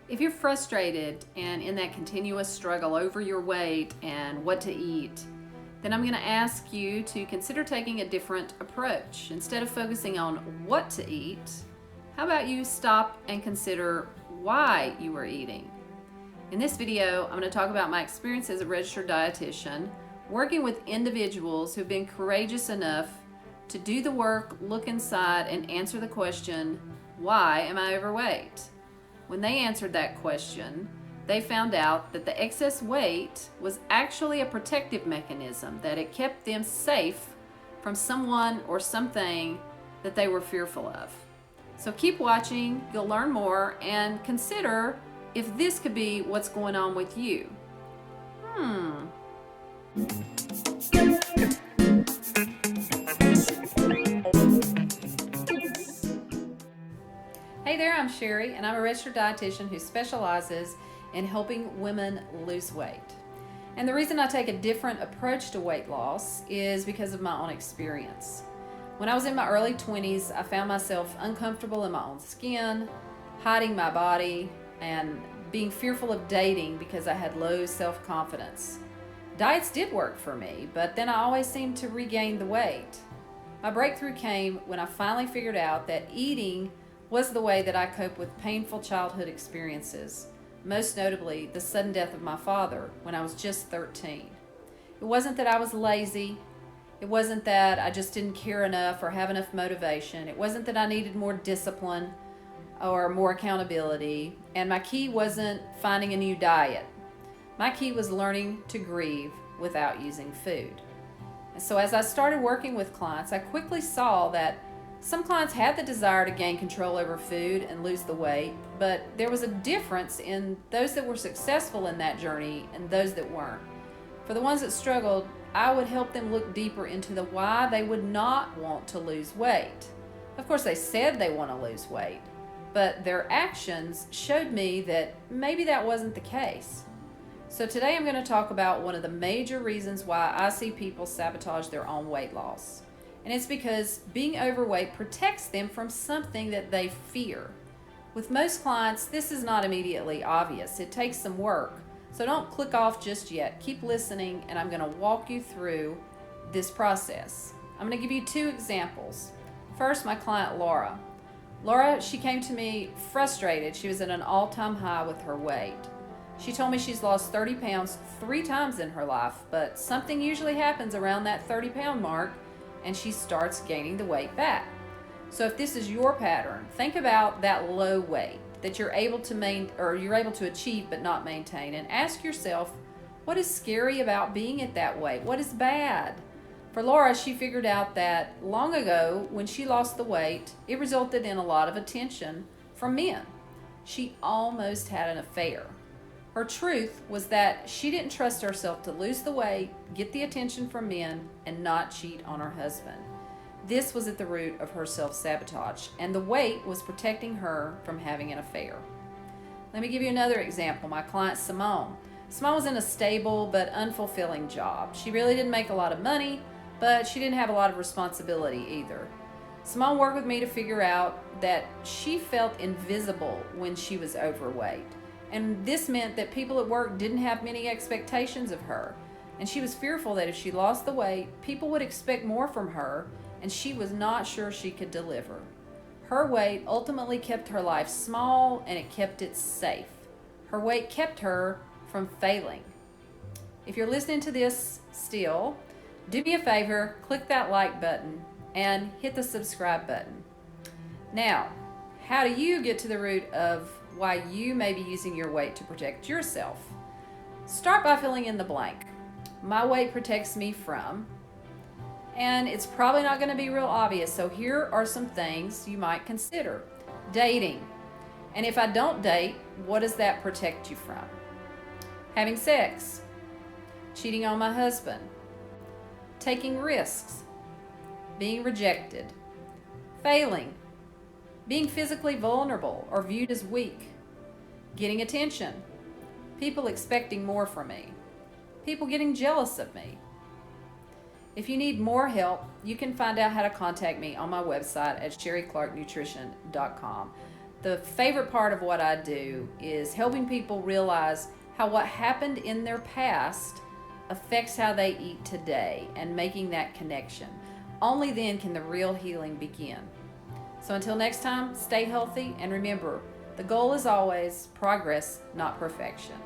If you're frustrated and in that continuous struggle over your weight and what to eat, then I'm going to ask you to consider taking a different approach. Instead of focusing on what to eat, how about you stop and consider why you are eating? In this video, I'm going to talk about my experience as a registered dietitian, working with individuals who've been courageous enough to do the work, look inside, and answer the question, why am I overweight? When they answered that question, they found out that the excess weight was actually a protective mechanism, that it kept them safe from someone or something that they were fearful of. So keep watching, you'll learn more, and consider if this could be what's going on with you. Hey there, I'm Sherri, and I'm a registered dietitian who specializes in helping women lose weight. And the reason I take a different approach to weight loss is because of my own experience. When I was in my early 20s, I found myself uncomfortable in my own skin, hiding my body, and being fearful of dating because I had low self-confidence. Diets did work for me, but then I always seemed to regain the weight. My breakthrough came when I finally figured out that eating was the way that I cope with painful childhood experiences, most notably the sudden death of my father when I was just 13. It wasn't that I was lazy. It wasn't that I just didn't care enough or have enough motivation. It wasn't that I needed more discipline or more accountability. And my key wasn't finding a new diet. My key was learning to grieve without using food. And so as I started working with clients, I quickly saw that some clients had the desire to gain control over food and lose the weight, but there was a difference in those that were successful in that journey and those that weren't. For the ones that struggled, I would help them look deeper into the why they would not want to lose weight. Of course, they said they want to lose weight, but their actions showed me that maybe that wasn't the case. So today I'm going to talk about one of the major reasons why I see people sabotage their own weight loss. And it's because being overweight protects them from something that they fear. With most clients, this is not immediately obvious. It takes some work. So don't click off just yet. Keep listening, and I'm going to walk you through this process. I'm going to give you two examples. First, my client Laura. Laura, she came to me frustrated. She was at an all-time high with her weight. She told me she's lost 30 pounds 3 times in her life, but something usually happens around that 30-pound mark, and she starts gaining the weight back. So if this is your pattern, think about that low weight that you're able to achieve but not maintain, and ask yourself, what is scary about being at that weight? What is bad? For Laura, she figured out that long ago when she lost the weight, it resulted in a lot of attention from men. She almost had an affair. Her truth was that she didn't trust herself to lose the weight, get the attention from men, and not cheat on her husband. This was at the root of her self-sabotage, and the weight was protecting her from having an affair. Let me give you another example. My client Simone. Simone was in a stable but unfulfilling job. She really didn't make a lot of money, but she didn't have a lot of responsibility either. Simone worked with me to figure out that she felt invisible when she was overweight. And this meant that people at work didn't have many expectations of her. And she was fearful that if she lost the weight, people would expect more from her, and she was not sure she could deliver. Her weight ultimately kept her life small, and it kept it safe. Her weight kept her from failing. If you're listening to this still, do me a favor, click that like button and hit the subscribe button. Now, how do you get to the root of why you may be using your weight to protect yourself? Start by filling in the blank. My weight protects me from, and it's probably not going to be real obvious, so here are some things you might consider. Dating. And if I don't date, what does that protect you from? Having sex. Cheating on my husband. Taking risks. Being rejected. Failing. Being physically vulnerable or viewed as weak. Getting attention. People expecting more from me. People getting jealous of me. If you need more help, you can find out how to contact me on my website at sherriclarkenutrition.com. The favorite part of what I do is helping people realize how what happened in their past affects how they eat today and making that connection. Only then can the real healing begin. So until next time, stay healthy, and remember, the goal is always progress, not perfection.